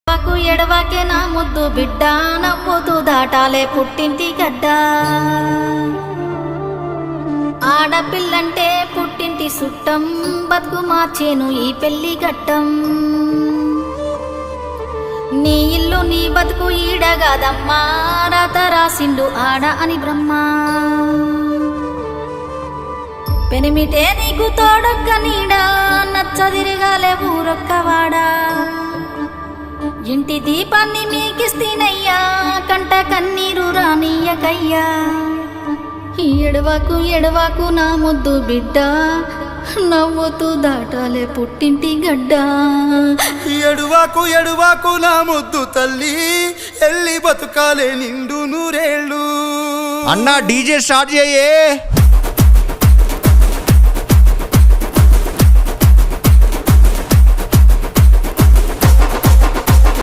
ఎడవాకే నా ముద్దు బిడ్డ నవ్వుతూ దాటాలే పుట్టింటి గడ్డ ఆడపిల్లంటే పుట్టింటి సుట్టం బతుకు మార్చేను ఈ పెళ్లి ఘట్టం నీ ఇల్లు నీ బతుకు ఈడగాదమ్మా రాత రాసిండు ఆడ అని బ్రహ్మ పెనిమిటే నీకు తోడొక్క నీడా నచ్చదిరగాలే ఊరొక్కవాడా ఇంటి దీపాన్ని మీకిస్తీనయ్యా కంట కన్నీరు రానియకయ్యా ఎడవాకు నా ముద్దు బిడ్డ నవ్వుతూ దాటాలే పుట్టింటి గడ్డ ఎడువాకు నా ముద్దు తల్లి ఎల్లి బతుకాలే నిండు నూరేళ్ళు. అన్నా డీజే స్టార్ట్ చేయే.